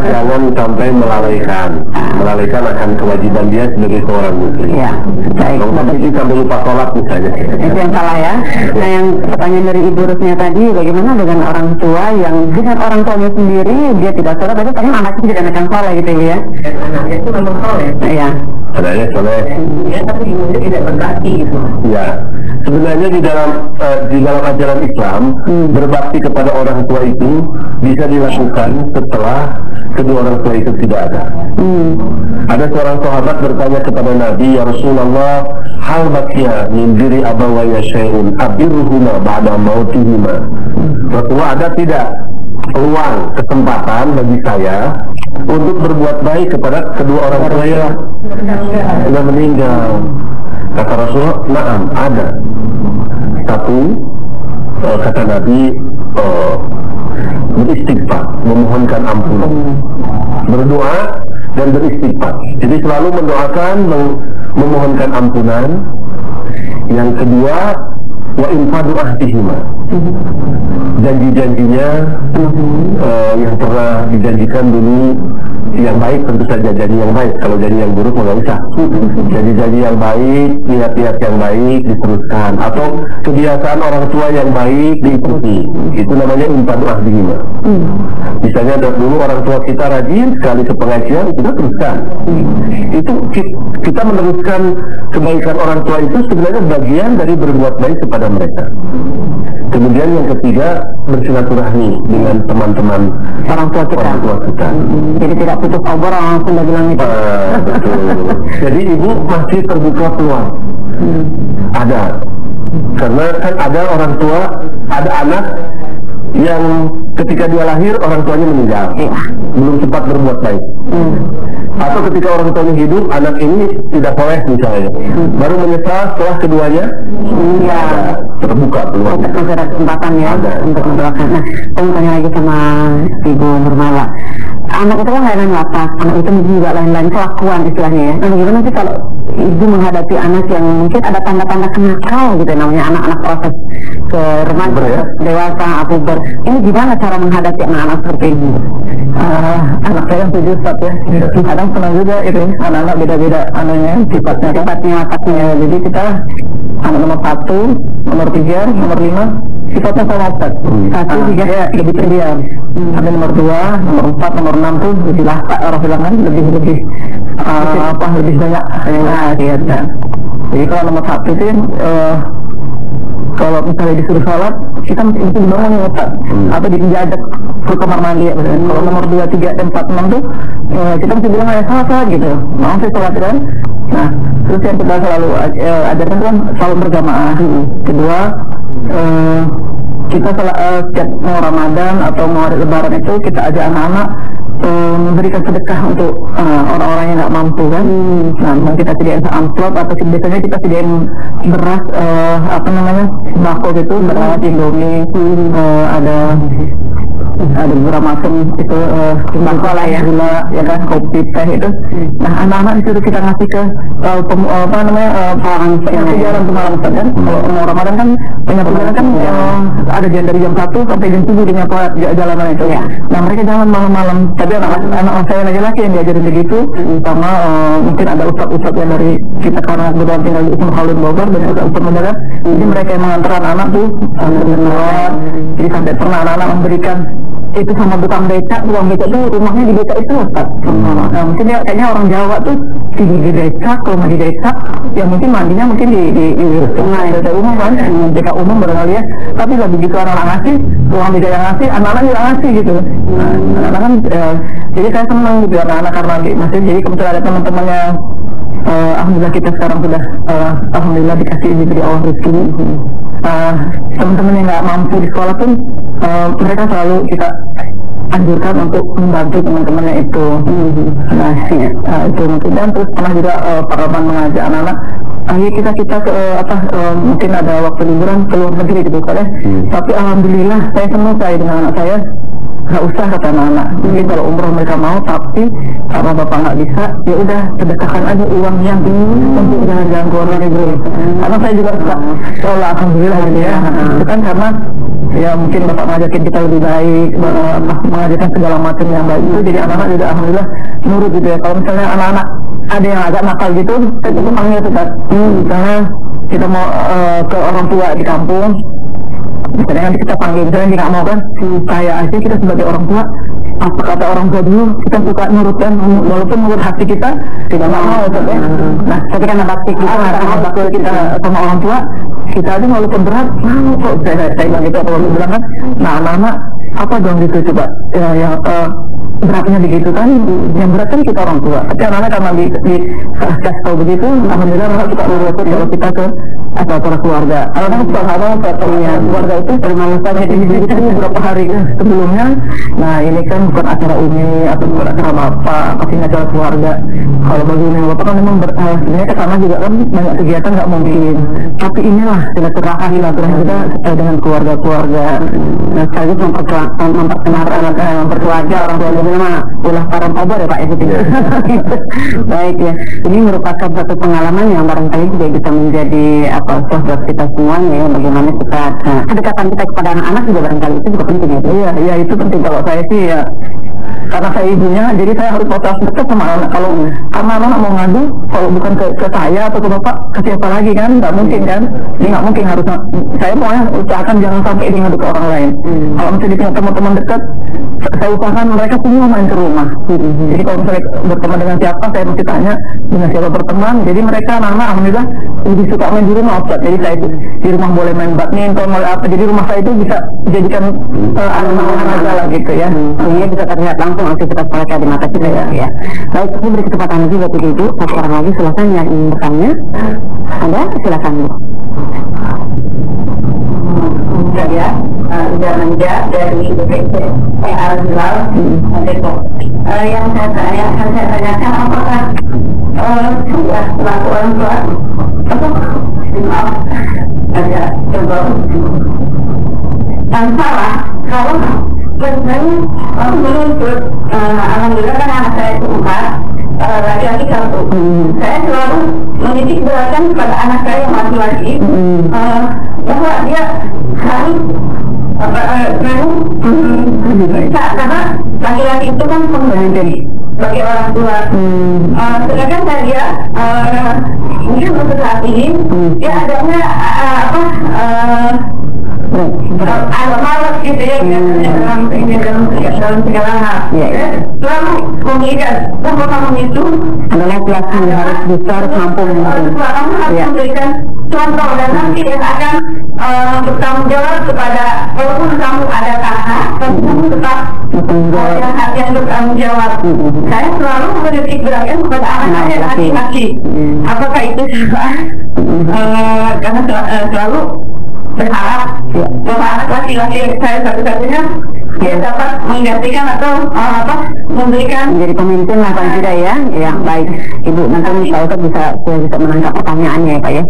Speaker 2: jangan sampai melalaikan akan kewajiban dia sebagai seorang muslim. Ya, baik. Kalau kita sampai lupa sholat misalnya.
Speaker 1: Itu yang salah ya. Nah, yang pertanyaan dari Ibu Rusnya tadi, bagaimana dengan orang tua yang dengan orang tuanya sendiri dia tidak sholat, tapi pengen anaknya jadi anak yang soleh gitu ya?
Speaker 4: Anaknya itu memang soleh.
Speaker 1: Iya.
Speaker 2: Anaknya soleh.
Speaker 4: Ya, tapi ibunya tidak berbakti gitu.
Speaker 2: Ya, sebenarnya di dalam ajaran Islam berbakti kepada orang tua itu bisa dilakukan setelah kedua orang tua itu tidak ada. Ada seorang sahabat bertanya kepada Nabi, ya Rasulullah, hal bakia min diri abawaya syai'un abirruhuma ba'da mautihima. Rasulullah, ada tidak peluang, kesempatan bagi saya untuk berbuat baik kepada kedua orang tua yang sudah meninggal? Kata Rasulullah, na'am, ada. Satu, kata Nabi, beristighfar, memohonkan ampunan, berdoa dan beristighfar. Jadi selalu mendoakan, memohonkan ampunan. Yang kedua, wa infadu ahdihima, janji-janjinya yang pernah dijanjikan dulu yang baik, tentu saja janji yang baik. Kalau janji yang buruk nggak usah. Janji-janji yang baik, niat-niat yang baik diteruskan, atau kebiasaan orang tua yang baik diikuti. Itu namanya infadu ahdihima. Misalnya dulu orang tua kita rajin sekali ke pengajian, kita teruskan. Itu kita meneruskan kebaikan orang tua itu sebenarnya bagian dari berbuat baik kepada mereka. Kemudian yang ketiga, bersilaturahmi dengan teman-teman
Speaker 1: orang tua kita. Jadi tidak putus obor langsung udah bilang itu.
Speaker 2: Betul. Jadi ibu masih terbuka peluang. Ada. Karena kan ada orang tua, ada anak yang ketika dia lahir orang tuanya meninggal, belum sempat berbuat baik. Atau ketika orang tuanya hidup, anak ini tidak soleh misalnya, baru menyesal setelah keduanya. Terbuka peluang.
Speaker 1: Masih ada kesempatan ya untuk mendoakan. Nah, saya tanya lagi sama Ibu Nurmala. Anak itu kan lain-lain lapas, anak itu juga lain-lain kelakuan istilahnya ya. Nah, gimana sih kalau ibu menghadapi anak yang mungkin ada tanda-tanda kenakal gitu, namanya anak-anak proses ke remaja, dewasa, puber. Ini gimana cara menghadapi anak-anak seperti ini?
Speaker 5: Anak saya yang 7 Ustaz ya. Kadang pernah juga itu anak-anak beda-beda anaknya, sifatnya. Jadi kita anak nomor 1, nomor 3, nomor 5 sifatnya sama Ustaz. 1, 3 ya lebih pendiam. Ada nomor 2, nomor 4, nomor 6 tuh lebih lahka, orang bilang kan lebih banyak. Jadi kalau nomor 1 itu kalau misalnya disuruh sholat, kita mesti bangun ya Ustaz, atau diajak ke kamar mandi ya. Kalau nomor 2, 3, 4, 6 tuh kita mesti bilang ya salat gitu, mau sih sholat kan. Nah, terus yang kita selalu ajarkan kan selalu berjamaah. Kedua, kita setiap mau Ramadan atau mau hari Lebaran itu kita ajak anak-anak memberikan sedekah untuk orang-orang yang nggak mampu kan. Nah, kita sediain amplop atau biasanya kita sediain beras sembako gitu, beras, Indomie, ada beberapa macam itu sembako lah ya, gula ya kan, kopi, teh itu. Nah, anak-anak disuruh kita ngasih ke orang yang jalan ke malam kan. Kalau mau Ramadan kan penyapu jalan kan ada dari jam 1 sampai jam 7 di nyapu jalanan itu. Nah, mereka jalan malam-malam. Tapi anak saya laki-laki yang diajarin begitu, sama mungkin ada ustadz yang dari kita karena kebetulan tinggal di Islam Khalid Bogor, dan ustadz muda kan. Jadi mereka yang mengantar anak-anak tuh jadi sampai pernah anak-anak memberikan itu sama tukang becak tuh rumahnya di becak itu Ustaz. Nah, mungkin dia kayaknya orang Jawa tuh di becak, rumah di becak, ya mungkin mandinya mungkin di sungai ada umum kan, becak umum barangkali ya. Tapi lah begitu anak-anak ngasih, ruang becak yang ngasih, anak-anak juga ngasih gitu. Nah, anak-anak kan jadi saya senang gitu anak-anak karena masih jadi kebetulan ada teman-teman yang alhamdulillah kita sekarang sudah alhamdulillah dikasih diberi Allah rezeki. teman-teman yang nggak mampu di sekolah pun mereka selalu kita anjurkan untuk membantu teman-temannya itu. Nah, itu mungkin. Dan terus pernah juga pengalaman mengajak anak-anak, ayo kita ke mungkin ada waktu liburan ke luar negeri gitu kan ya. Tapi alhamdulillah saya senang saya dengan anak saya. Nggak usah kata anak-anak, mungkin kalau umroh mereka mau, tapi karena bapak nggak bisa, ya udah sedekahkan aja uangnya untuk jalan-jalan ke luar negeri. Karena saya juga suka, seolah alhamdulillah gitu ya. Itu kan karena ya mungkin bapak ngajakin kita lebih baik, mengajarkan segala macam yang baik itu, jadi anak-anak juga alhamdulillah nurut gitu ya. Kalau misalnya anak-anak ada yang agak nakal gitu, saya cukup panggil tetap. Misalnya kita mau ke orang tua di kampung, misalnya nanti kita panggil, misalnya dia nggak mau kan, saya aja kita sebagai orang tua, apa kata orang tua dulu, kita suka nurutkan, walaupun menurut hati kita tidak mau, ya. Nah, tapi karena bakti kita sama orang tua, kita aja walaupun berat, mau kok, saya bilang gitu, kalau bilang kan, nah anak-anak, apa dong gitu coba, ya, yang beratnya begitu kan, yang berat kan kita orang tua, tapi anak-anak karena kasih tahu begitu, alhamdulillah anak suka nurut kalau kita ke acara keluarga. Anak-anak suka keluarga itu bermalasannya itu beberapa hari sebelumnya. Nah ini kan bukan acara umi atau bukan acara bapak, pasti acara keluarga. Kalau bagi umi bapak kan memang sebenarnya kesana juga kan banyak kegiatan nggak mungkin. Tapi inilah silaturahmi kita dengan keluarga-keluarga. Nah sekaligus memperkeluarga orang tua nama ulah param obor ya Pak ya. Baik ya. Ini merupakan satu pengalaman yang barangkali juga bisa menjadi buat kita semuanya ya, bagaimana kita kedekatan kita kepada anak-anak juga barangkali itu juga penting ya. Iya itu penting. Kalau saya sih ya karena saya ibunya, jadi saya harus proses dekat sama anak. Kalau anak-anak mau ngadu, kalau bukan ke saya atau ke bapak, ke siapa lagi kan? Nggak mungkin kan? Ini nggak mungkin, harus saya pokoknya usahakan jangan sampai dia ngadu ke orang lain. Kalau misalnya punya teman-teman dekat, saya usahakan mereka semua main ke rumah. Jadi kalau misalnya berteman dengan siapa, saya mesti tanya dengan siapa berteman. Jadi mereka anak-anak alhamdulillah lebih suka main di rumah, Ustaz. Jadi saya di rumah boleh main badminton, boleh apa. Jadi rumah saya itu bisa dijadikan anak-anak aja lah gitu ya. Ini bisa terlihat langsung aktivitas mereka di mata kita ya. Baik, ini beri kesempatan lagi buat ibu. Satu orang lagi silakan yang ingin bertanya. Ada? Silakan Bu.
Speaker 3: Saya sudah Manja dari BPC Al-Hilal Depok. Yang saya tanyakan, apakah sudah selaku orang tua ada contoh yang salah kalau sebenarnya menuntut alhamdulillah kan anak saya itu 4, laki-laki 1. Saya selalu menitik beratkan kepada anak saya yang laki-laki bahwa dia harus karena laki-laki itu kan pengganti bagi orang tua. Sedangkan saya mungkin untuk saat ini dia adanya ada malas gitu ya dalam segala hal. Selalu memberikan bahwa kamu itu
Speaker 1: adalah laki harus besar mampu
Speaker 3: kamu harus memberikan contoh dan nanti yang akan bertanggung jawab kepada, walaupun kamu ada kakak, tapi kamu tetap yang bertanggung jawab. Saya selalu menitik beratkan kepada anak saya laki-laki. Apakah itu salah? Karena selalu berharap bahwa anak laki-laki saya satu-satunya dia dapat menggantikan atau memberikan
Speaker 1: menjadi pemimpin lah Pak tidak ya. Ya baik Ibu, nanti Pak Ustaz bisa menangkap pertanyaannya ya Pak ya.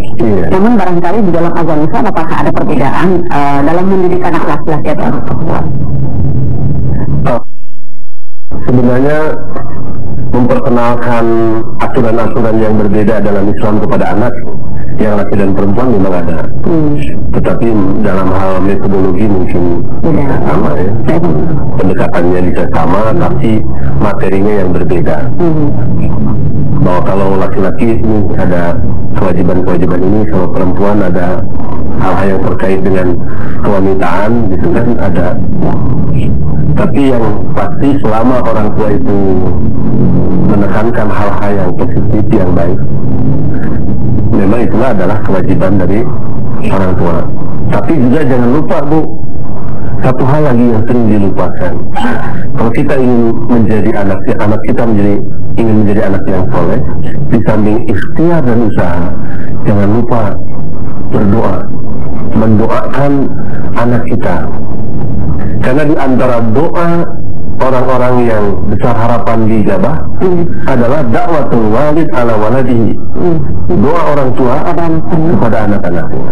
Speaker 1: Namun barangkali di dalam agama Islam apakah ada perbedaan dalam mendidik anak laki-laki atau perempuan?
Speaker 2: Sebenarnya memperkenalkan aturan-aturan yang berbeda dalam Islam kepada anak yang laki dan perempuan memang ada, tetapi dalam hal metodologi mungkin bisa sama ya, pendekatannya bisa sama, tapi materinya yang berbeda. Bahwa kalau laki-laki ini ada kewajiban-kewajiban ini, kalau perempuan ada hal-hal yang terkait dengan kewanitaan gitu kan ada. Tapi yang pasti selama orang tua itu menekankan hal-hal yang positif, yang baik, memang itulah adalah kewajiban dari orang tua. Tapi juga jangan lupa Bu, satu hal lagi yang sering dilupakan. Kalau kita ingin menjadi anak kita ingin menjadi anak yang soleh, di samping ikhtiar dan usaha, jangan lupa berdoa. mendoakan anak kita. Karena di antara doa orang-orang yang besar harapan diijabah adalah dakwatul walid ala waladihi, doa orang tua kepada anak-anaknya.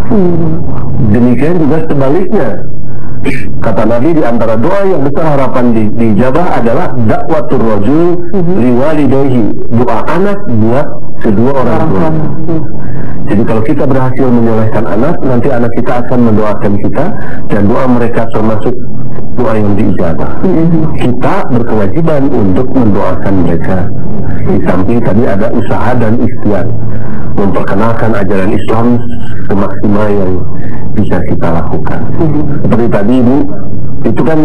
Speaker 2: Demikian juga sebaliknya, kata Nabi, di antara doa yang besar harapan diijabah adalah dakwatul rajul liwalidayhi, doa anak buat kedua orang tua. Jadi kalau kita berhasil menyolehkan anak, nanti anak kita akan mendoakan kita, dan doa mereka termasuk doa yang diijabah. Kita berkewajiban untuk mendoakan mereka. Di samping tadi ada usaha dan ikhtiar memperkenalkan ajaran Islam semaksimal yang bisa kita lakukan. Seperti tadi Bu, itu kan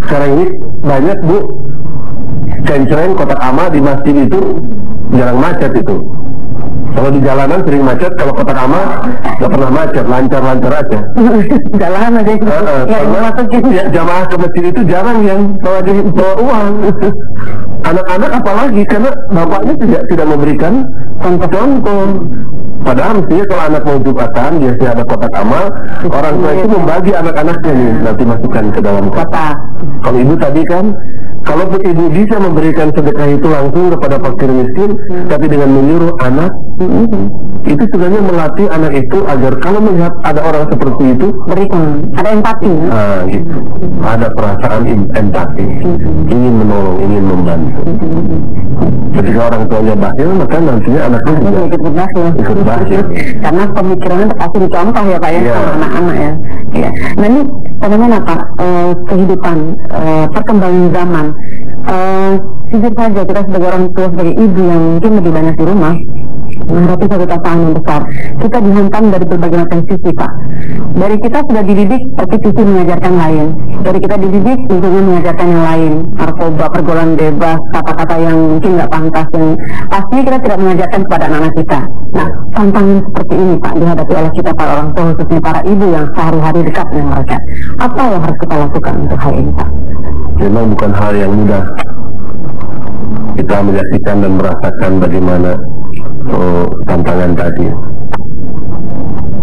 Speaker 2: sekarang ini banyak Bu, cenceren kotak amal di masjid itu jarang macet itu. Kalau di jalanan sering macet, kalau kotak amal nggak pernah macet, lancar-lancar aja.
Speaker 5: Jalan aja.
Speaker 2: Ya, jamaah ke masjid itu jarang yang bawa uang. Anak-anak apalagi, karena bapaknya tidak memberikan contoh. Padahal mestinya kalau anak mau jumatan, biasanya ada kotak amal, orang tua itu membagi anak-anaknya nih, nanti masukkan ke dalam kotak. Kalau ibu tadi kan, kalau ibu bisa memberikan sedekah itu langsung kepada fakir miskin, tapi dengan menyuruh anak, itu sebenarnya melatih anak itu agar kalau melihat ada orang seperti itu,
Speaker 5: berikan, ada empati.
Speaker 2: Gitu. Ada perasaan empati, ingin menolong, ingin membantu. Ketika orang tuanya bakhil, maka nantinya anaknya juga ikut bakhil.
Speaker 5: Karena pemikirannya pasti dicontoh ya Pak ya, sama anak-anak ya. Ya. Nah ini bagaimana Pak kehidupan perkembangan zaman? Jujur saja kita sebagai orang tua, sebagai ibu yang mungkin lebih banyak di rumah menghadapi satu tantangan yang besar. Kita dihantam dari berbagai macam sisi Pak. Dari kita sudah dididik, tapi sisi mengajarkan lain. Dari kita dididik, lingkungan mengajarkan yang lain. Narkoba, pergaulan bebas, kata-kata yang mungkin nggak pantas, yang pastinya kita tidak mengajarkan kepada anak-anak kita. Nah, tantangan seperti ini Pak dihadapi oleh kita para orang tua, khususnya para ibu yang sehari-hari dekat dengan mereka. Apa yang harus kita lakukan untuk hal ini Pak?
Speaker 2: Memang bukan hal yang mudah. Kita menyaksikan dan merasakan bagaimana tantangan tadi.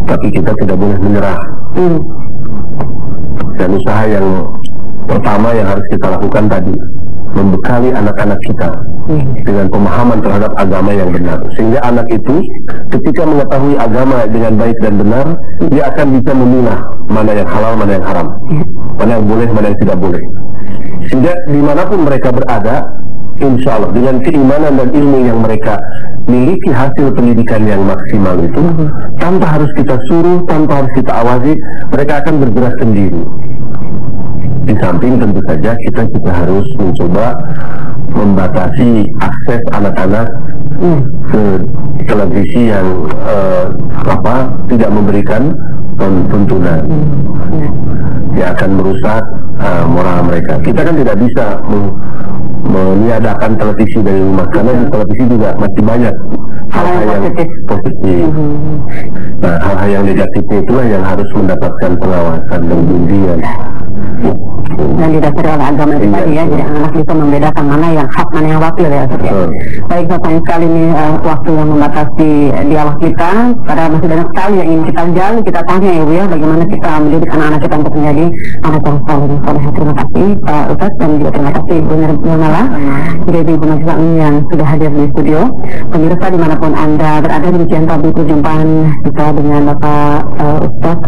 Speaker 2: Tapi kita tidak boleh menyerah. Dan usaha yang pertama yang harus kita lakukan tadi, membekali anak-anak kita dengan pemahaman terhadap agama yang benar, sehingga anak itu ketika mengetahui agama dengan baik dan benar, dia akan bisa memilah mana yang halal, mana yang haram, mana yang boleh, mana yang tidak boleh. Sehingga dimanapun mereka berada, insya Allah dengan keimanan dan ilmu yang mereka miliki, hasil pendidikan yang maksimal itu, tanpa harus kita suruh, tanpa harus kita awasi, mereka akan bergerak sendiri. Di samping tentu saja kita harus mencoba membatasi akses anak-anak ke televisi yang tidak memberikan tuntunan, yang akan merusak moral mereka. Kita kan tidak bisa meniadakan televisi dari rumah, karena di televisi juga masih banyak hal-hal yang positif. Nah, hal-hal yang negatifnya itulah yang harus mendapatkan pengawasan dan bimbingan.
Speaker 5: Dan didasari oleh agama itu tadi ya, jadi anak bisa membedakan mana yang hak, mana yang wakil ya. Baik, sayang sekali ini waktu yang membatasi dialog kita, padahal masih banyak sekali yang ingin kita gali, kita tanya ya Bu ya, bagaimana kita mendidik anak-anak kita untuk menjadi anak yang soleh. Terima kasih Pak Ustaz, dan juga terima kasih Ibu Nirmala, juga Ibu Najwa yang sudah hadir di studio. Pemirsa dimanapun Anda berada, demikian tadi perjumpaan kita dengan Bapak Ustaz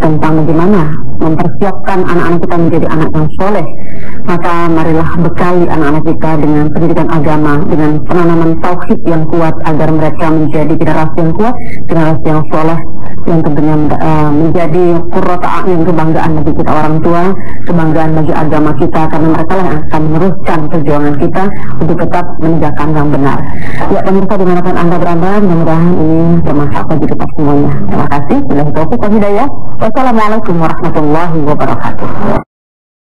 Speaker 5: tentang bagaimana mempersiapkan anak-anak kita menjadi anak yang soleh. Maka marilah bekali anak-anak kita dengan pendidikan agama, dengan penanaman tauhid yang kuat, agar mereka menjadi generasi yang kuat, generasi yang soleh, yang tentunya menjadi qurrata a'yun, kebanggaan bagi kita orang tua, kebanggaan bagi agama kita, karena mereka lah yang akan meneruskan perjuangan kita untuk tetap menegakkan yang benar. Ya pemirsa dimanapun Anda berada, mudah-mudahan ini bermanfaat bagi kita semuanya. Terima kasih. Wassalamualaikum warahmatullahi wabarakatuh.